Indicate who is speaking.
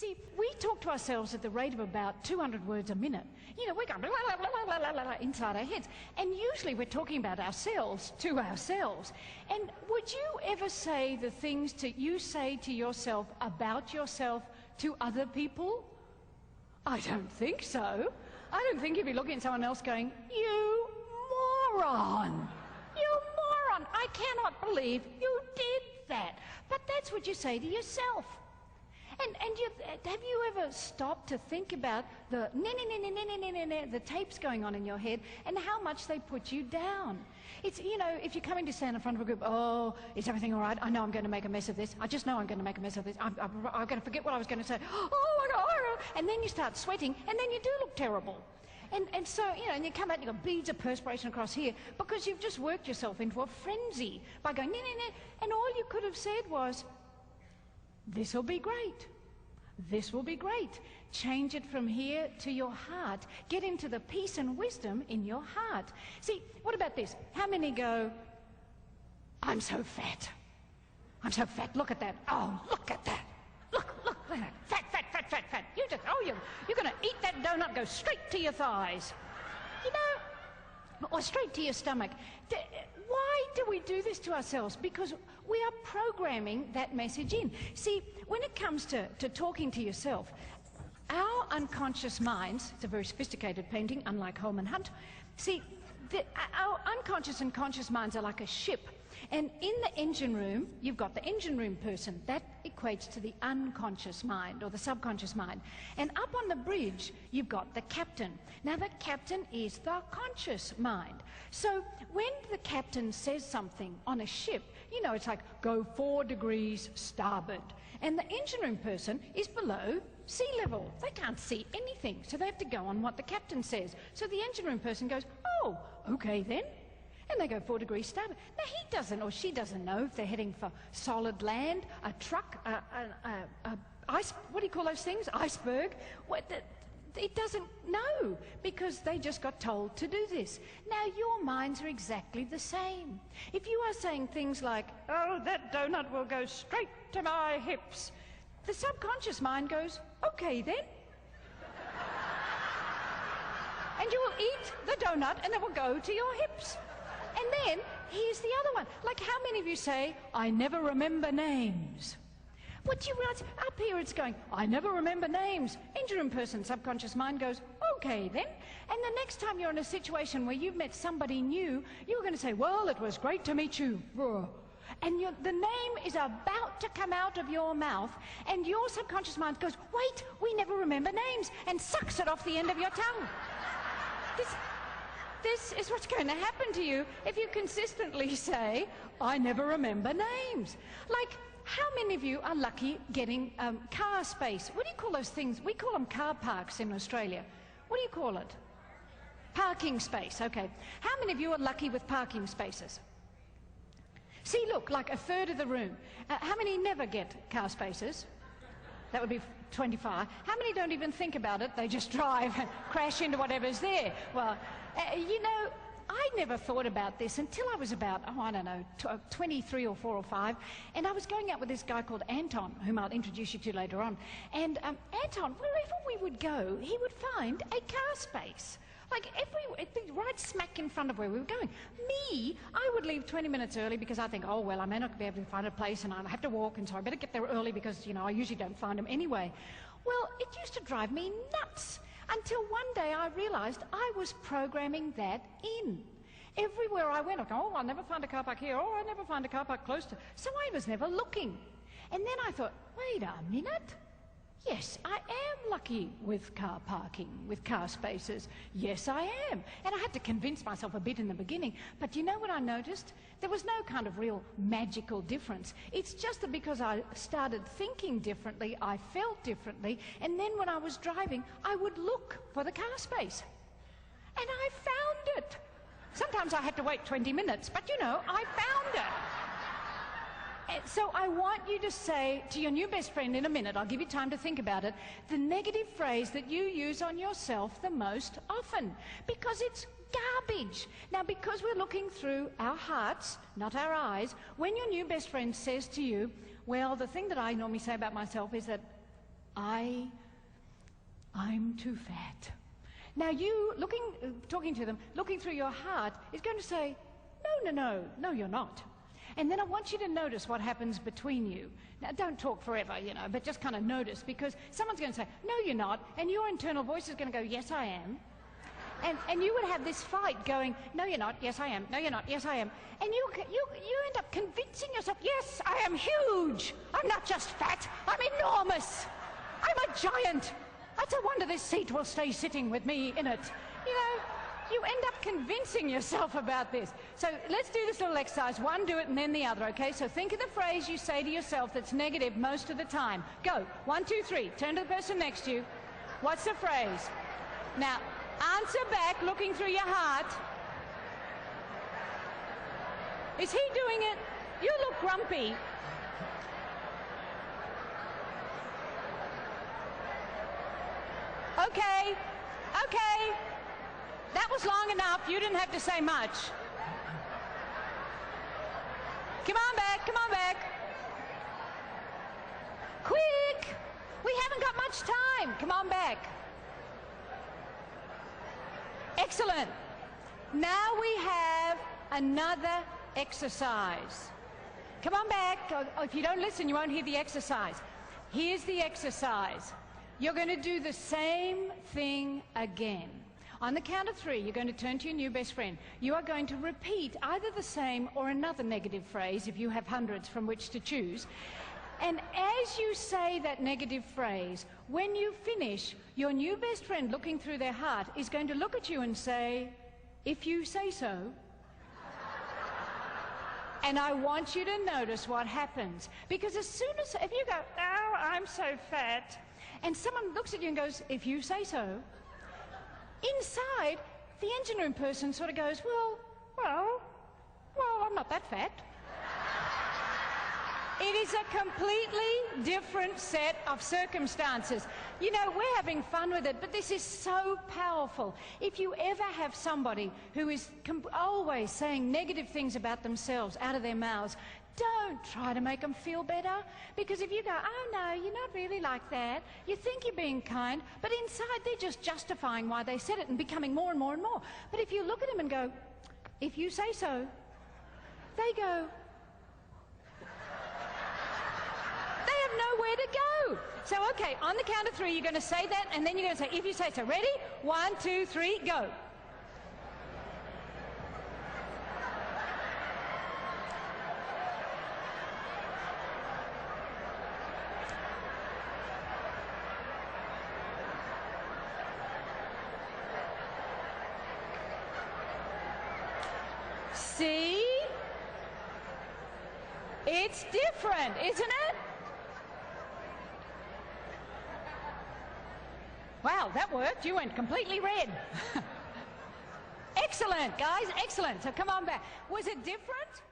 Speaker 1: See, we talk to ourselves at the rate of about 200 words a minute. You know, we're going blah, blah, blah, blah, blah, blah, blah, inside our heads. And usually we're talking about ourselves to ourselves. And would you ever say the things you say to yourself about yourself to other people? I don't think so. I don't think you'd be looking at someone else going, "You moron! You moron! I cannot believe you did that." But that's what you say to yourself. And have you ever stopped to think about the the tapes going on in your head and how much they put you down? It's, you know, if you're coming to stand in front of a group, "Oh, is everything all right? I know I'm going to make a mess of this. I just know I'm going to make a mess of this. I'm going to forget what I was going to say. Oh my God!" And then you start sweating, and then you do look terrible. And so, you know, and you come out and you've got beads of perspiration across here because you've just worked yourself into a frenzy by going, and all you could have said was, "This'll be great. This will be great." Change it from here to your heart. Get into the peace and wisdom in your heart. See, what about this? How many go, "I'm so fat. I'm so fat. Look at that. Oh, look at that. Look at that. Fat, fat, fat, fat, fat. You're going to eat that donut, go straight to your thighs." You know, or straight to your stomach. Why do we do this to ourselves? Because we are programming that message in. See, when it comes to talking to yourself, our unconscious minds, it's a very sophisticated painting, unlike Holman Hunt. See, our unconscious and conscious minds are like a ship. And in the engine room, you've got the engine room person. That equates to the unconscious mind or the subconscious mind. And up on the bridge, you've got the captain. Now, the captain is the conscious mind. So when the captain says something on a ship, you know, it's like, "Go 4 degrees starboard." And the engine room person is below sea level. They can't see anything, so they have to go on what the captain says. So the engine room person goes, "Oh, okay then." And they go 4 degrees starboard. Now, he doesn't or she doesn't know if they're heading for solid land, a truck, ice, what do you call those things? Iceberg. It doesn't know because they just got told to do this. Now, your minds are exactly the same. If you are saying things like, "Oh, that donut will go straight to my hips," the subconscious mind goes, "Okay then." And you will eat the donut and it will go to your hips. And then, here's the other one. Like, how many of you say, "I never remember names"? What do you realize? Up here it's going, "I never remember names." Engine room person, subconscious mind goes, "Okay then." And the next time you're in a situation where you've met somebody new, you're going to say, "Well, it was great to meet you." And the name is about to come out of your mouth, and your subconscious mind goes, "Wait, we never remember names," and sucks it off the end of your tongue. This is what's going to happen to you if you consistently say, "I never remember names." Like, how many of you are lucky getting car space? What do you call those things? We call them car parks in Australia. What do you call it? Parking space, okay. How many of you are lucky with parking spaces? See, look, like a third of the room. How many never get car spaces? That would be 25. How many don't even think about it? They just drive and crash into whatever's there. Well, you know, I never thought about this until I was about, I don't know, 23 or 4 or 5. And I was going out with this guy called Anton, whom I'll introduce you to later on. And Anton, wherever we would go, he would find a car space. Like, it'd be right smack in front of where we were going. Me, I would leave 20 minutes early because I think, "Oh, well, I may not be able to find a place and I'll have to walk, and so I better get there early because, you know, I usually don't find them anyway." Well, it used to drive me nuts until one day I realized I was programming that in. Everywhere I went, I go, "Oh, I'll never find a car park here. Oh, I'll never find a car park close to..." So I was never looking. And then I thought, wait a minute. Yes, I am lucky with car parking, with car spaces. Yes, I am. And I had to convince myself a bit in the beginning. But you know what I noticed? There was no kind of real magical difference. It's just that because I started thinking differently, I felt differently. And then when I was driving, I would look for the car space. And I found it. Sometimes I had to wait 20 minutes, but you know, I found it. So I want you to say to your new best friend in a minute, I'll give you time to think about it, the negative phrase that you use on yourself the most often, because it's garbage. Now, because we're looking through our hearts, not our eyes, when your new best friend says to you, "Well, the thing that I normally say about myself is that I'm too fat. Now you, talking to them, looking through your heart, is going to say, no, you're not. And then I want you to notice what happens between you. Now, don't talk forever, but just kind of notice, because someone's going to say, no, you're not, and your internal voice is going to go, yes, I am. And you would have this fight going, no, you're not, yes, I am, no, you're not, yes, I am. And you end up convincing yourself, yes, I am huge. I'm not just fat, I'm enormous. I'm a giant. It's a wonder this seat will stay sitting with me in it. You end up convincing yourself about this. So let's do this little exercise. One, do it, and then the other, okay? So think of the phrase you say to yourself that's negative most of the time. Go. 1, 2, 3. Turn to the person next to you. What's the phrase? Now, answer back, looking through your heart. Is he doing it? You look grumpy. Okay. That was long enough. You didn't have to say much. Come on back. Quick! We haven't got much time. Come on back. Excellent. Now we have another exercise. Come on back. If you don't listen, you won't hear the exercise. Here's the exercise. You're going to do the same thing again. On the count of 3, you're going to turn to your new best friend. You are going to repeat either the same or another negative phrase, if you have hundreds from which to choose. And as you say that negative phrase, when you finish, your new best friend, looking through their heart, is going to look at you and say, if you say so. And I want you to notice what happens. Because as soon as, if you go, oh, I'm so fat, and someone looks at you and goes, if you say so, inside, the engine room person sort of goes, well, I'm not that fat. It is a completely different set of circumstances. We're having fun with it, but this is so powerful. If you ever have somebody who is always saying negative things about themselves out of their mouths, don't try to make them feel better, because if you go, oh no, you're not really like that, you think you're being kind, but inside they're just justifying why they said it and becoming more and more and more. But if you look at them and go, if you say so, they go, they have nowhere to go. So okay, on the count of 3, you're going to say that, and then you're going to say, if you say so. Ready? 1, 2, 3, go. See? It's different, isn't it? Wow, that worked. You went completely red. Excellent, guys, excellent. So come on back. Was it different?